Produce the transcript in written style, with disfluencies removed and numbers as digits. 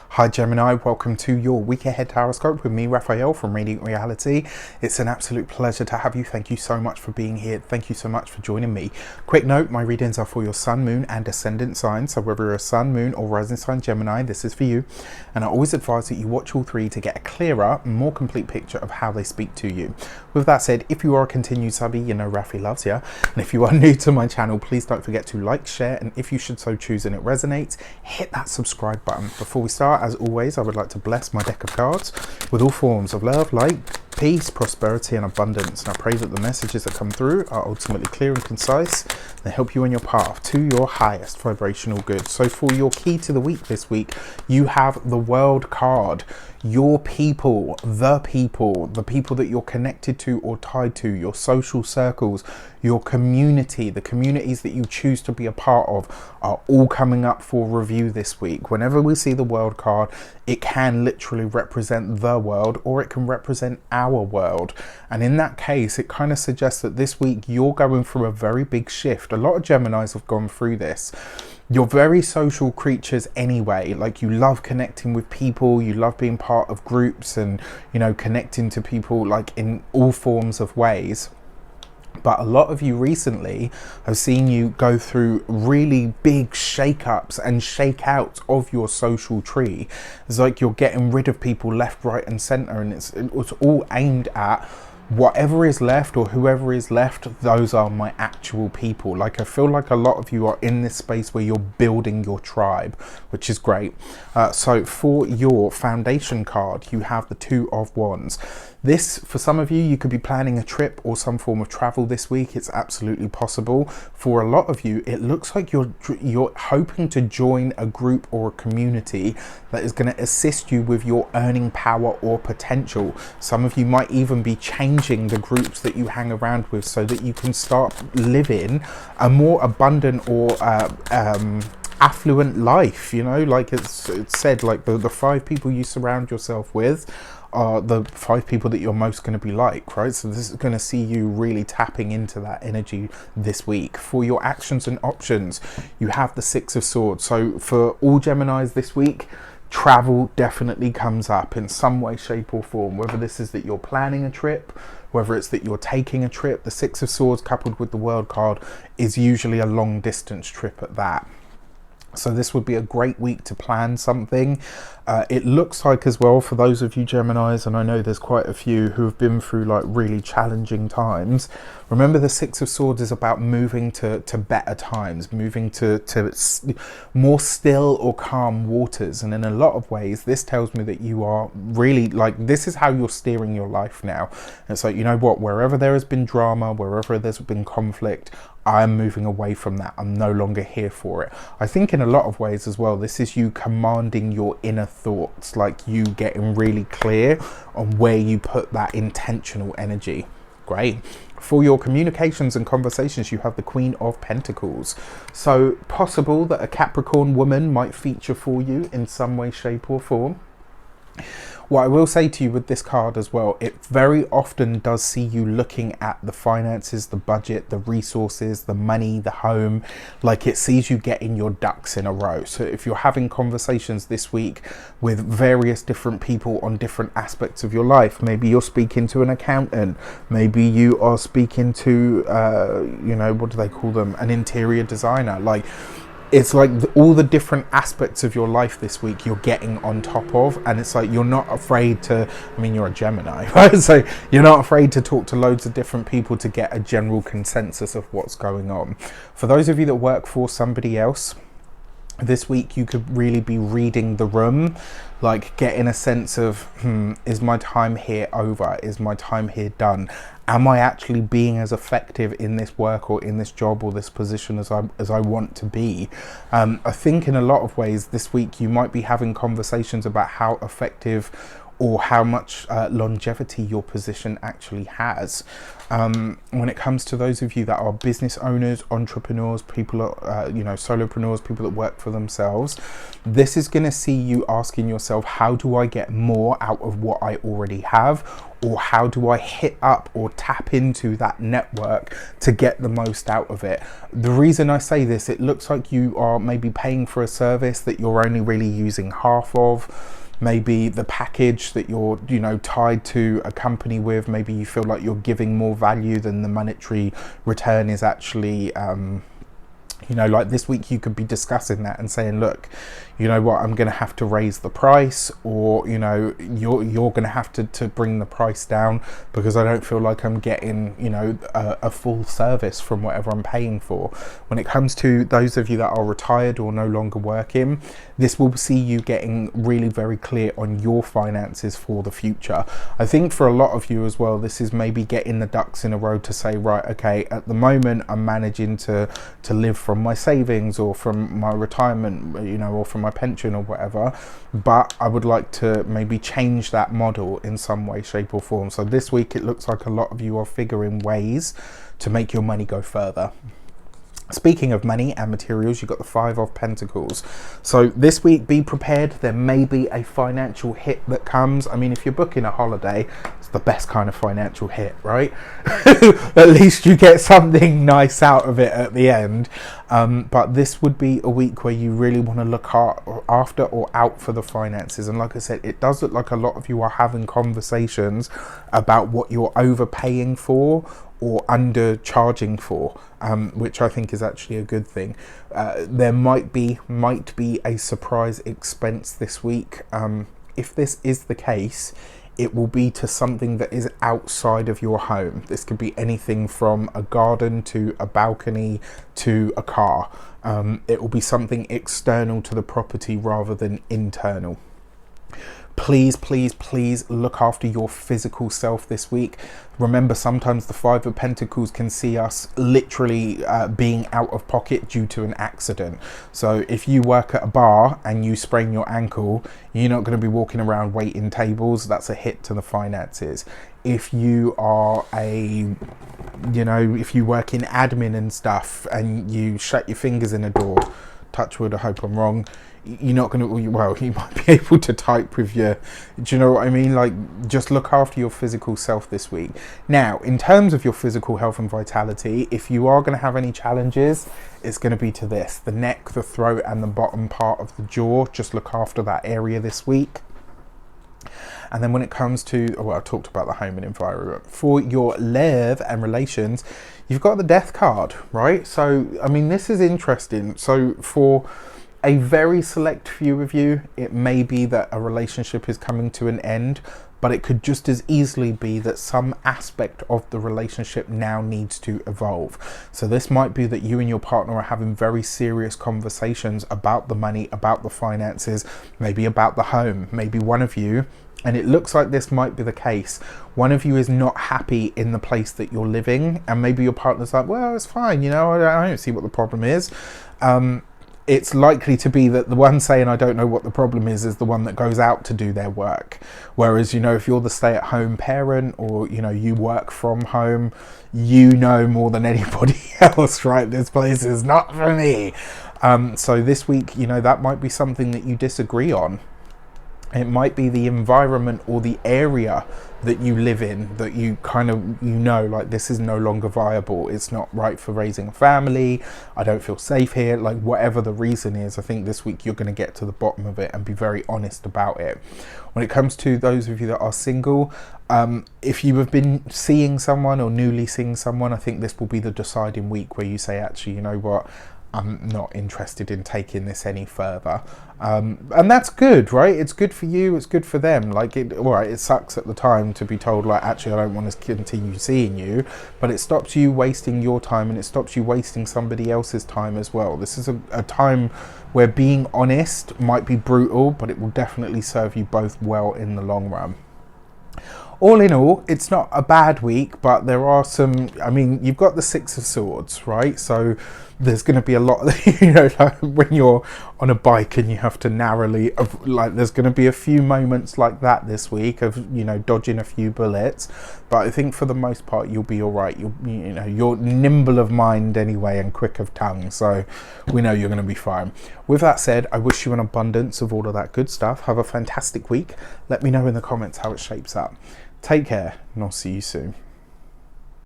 Hi Gemini, welcome to your week ahead horoscope with me, Raphael from Radiant Reality. It's an absolute pleasure to have you. Thank you so much for being here. Thank you so much for joining me. Quick note, my readings are for your sun, moon and ascendant sign. So whether you're a sun, moon or rising sign Gemini, this is for you. And I always advise that you watch all three to get a clearer, more complete picture of how they speak to you. With that said, if you are a continued subby, you know Rafi loves you. And if you are new to my channel, please don't forget to like, share, and if you should so choose and it resonates, hit that subscribe button. Before we start, as always, I would like to bless my deck of cards with all forms of love, light, peace, prosperity and abundance. And I pray that the messages that come through are ultimately clear and concise. They help you on your path to your highest vibrational good. So for your key to the week this week, you have the World card. Your people, the people that you're connected to or tied to, your social circles, your community, the communities that you choose to be a part of are all coming up for review this week. Whenever we see the World card, it can literally represent the world or it can represent our world. And in that case, it kind of suggests that this week you're going through a very big shift. A lot of Geminis have gone through this. You're very social creatures anyway. Like, you love connecting with people, you love being part of groups and, you know, connecting to people like in all forms of ways. But a lot of you recently have seen you go through really big shake-ups and shake-outs of your social tree. It's like you're getting rid of people left, right and center, and it's all aimed at whatever is left or whoever is left. Those are my actual people. Like, I feel like a lot of you are in this space where you're building your tribe, which is great. So for your foundation card, you have the Two of Wands. This, for some of you, you could be planning a trip or some form of travel this week. It's absolutely possible. For a lot of you, it looks like you're hoping to join a group or a community that is going to assist you with your earning power or potential. Some of you might even be changing the groups that you hang around with so that you can start living a more abundant or affluent life. You know, like it's said, like the 5 people you surround yourself with are the 5 people that you're most going to be like, right? So this is going to see you really tapping into that energy this week. For your actions and options, you have the Six of Swords. So for all Geminis this week, travel definitely comes up in some way, shape or form. Whether this is that you're planning a trip, whether it's that you're taking a trip, the Six of Swords coupled with the World card is usually a long distance trip at that. So this would be a great week to plan something. It looks like as well, for those of you Geminis, and I know there's quite a few who have been through like really challenging times. Remember, the Six of Swords is about moving to better times, moving to more still or calm waters. And in a lot of ways, this tells me that you are really like, this is how you're steering your life now. And it's like, you know what, wherever there has been drama, wherever there's been conflict, I'm moving away from that. I'm no longer here for it. I think in a lot of ways as well, this is you commanding your inner thoughts, like you getting really clear on where you put that intentional energy. Great. For your communications and conversations, you have the Queen of Pentacles. So possible that a Capricorn woman might feature for you in some way, shape or form. What I will say to you with this card as well, it very often does see you looking at the finances, the budget, the resources, the money, the home, like it sees you getting your ducks in a row. So if you're having conversations this week with various different people on different aspects of your life, maybe you're speaking to an accountant, maybe you are speaking to, you know, what do they call them? An interior designer. Like, it's like all the different aspects of your life this week you're getting on top of, and it's like you're not afraid to, I mean, you're a Gemini, right? So you're not afraid to talk to loads of different people to get a general consensus of what's going on. For those of you that work for somebody else, this week you could really be reading the room, like getting a sense of, is my time here over? Is my time here done? Am I actually being as effective in this work or in this job or this position as I want to be? I think in a lot of ways this week you might be having conversations about how effective or how much longevity your position actually has. When it comes to those of you that are business owners, entrepreneurs, people, you know, solopreneurs, people that work for themselves, this is going to see you asking yourself, how do I get more out of what I already have? Or how do I hit up or tap into that network to get the most out of it? The reason I say this, it looks like you are maybe paying for a service that you're only really using half of. Maybe the package that you're, you know, tied to a company with, maybe you feel like you're giving more value than the monetary return is actually, you know, like this week you could be discussing that and saying, look, you know what, I'm going to have to raise the price, or, you know, you're going to have to bring the price down because I don't feel like I'm getting, you know, a full service from whatever I'm paying for. When it comes to those of you that are retired or no longer working, this will see you getting really very clear on your finances for the future. I think for a lot of you as well, this is maybe getting the ducks in a row to say, right, okay, at the moment I'm managing to live from my savings or from my retirement, you know, or from my pension or whatever, but I would like to maybe change that model in some way, shape or form. So this week it looks like a lot of you are figuring ways to make your money go further. Speaking of money and materials, you've got the Five of Pentacles. So this week, be prepared. There may be a financial hit that comes. I mean, if you're booking a holiday, it's the best kind of financial hit, right? At least you get something nice out of it at the end. But this would be a week where you really want to look after or out for the finances. And like I said, it does look like a lot of you are having conversations about what you're overpaying for or undercharging for, which I think is actually a good thing. There might be a surprise expense this week. If this is the case, it will be to something that is outside of your home. This could be anything from a garden to a balcony to a car. It will be something external to the property rather than internal. Please, please, please look after your physical self this week. Remember, sometimes the Five of Pentacles can see us literally being out of pocket due to an accident. So if you work at a bar and you sprain your ankle, you're not going to be walking around waiting tables. That's a hit to the finances. If you are if you work in admin and stuff and you shut your fingers in a door, touch wood, I hope I'm wrong, you're not going to, well, you might be able to type with your, do you know what I mean? Like, just look after your physical self this week. Now, in terms of your physical health and vitality, if you are going to have any challenges, it's going to be to this: the neck, the throat, and the bottom part of the jaw. Just look after that area this week. And then when it comes to, I talked about the home and environment. For your love and relations, you've got the Death card, right? So, I mean, this is interesting. So for a very select few of you, it may be that a relationship is coming to an end, but it could just as easily be that some aspect of the relationship now needs to evolve. So this might be that you and your partner are having very serious conversations about the money, about the finances, maybe about the home. Maybe one of you, and it looks like this might be the case, one of you is not happy in the place that you're living, and maybe your partner's like, well, it's fine, you know, I don't see what the problem is. It's likely to be that the one saying, I don't know what the problem is the one that goes out to do their work. Whereas, you know, if you're the stay-at-home parent, or, you know, you work from home, you know more than anybody else, right? This place is not for me. So this week, you know, that might be something that you disagree on. It might be the environment or the area that you live in that you kind of, you know, like, this is no longer viable. It's not right for raising a family. I don't feel safe here. Like, whatever the reason is, I think this week you're going to get to the bottom of it and be very honest about it. When it comes to those of you that are single, if you have been seeing someone or newly seeing someone, I think this will be the deciding week where you say, actually, you know what? I'm not interested in taking this any further. And that's good, right? It's good for you, it's good for them. Like, it sucks at the time to be told, like, actually, I don't want to continue seeing you, but it stops you wasting your time, and it stops you wasting somebody else's time as well. This is a time where being honest might be brutal, but it will definitely serve you both well in the long run. all in all, it's not a bad week, but there are some, I mean, you've got the Six of Swords, right? So there's going to be a lot, you know, like when you're on a bike and you have to narrowly, like there's going to be a few moments like that this week of, you know, dodging a few bullets. But I think for the most part, you'll be all right. You know, you're nimble of mind anyway and quick of tongue. So we know you're going to be fine. With that said, I wish you an abundance of all of that good stuff. Have a fantastic week. Let me know in the comments how it shapes up. Take care, and I'll see you soon.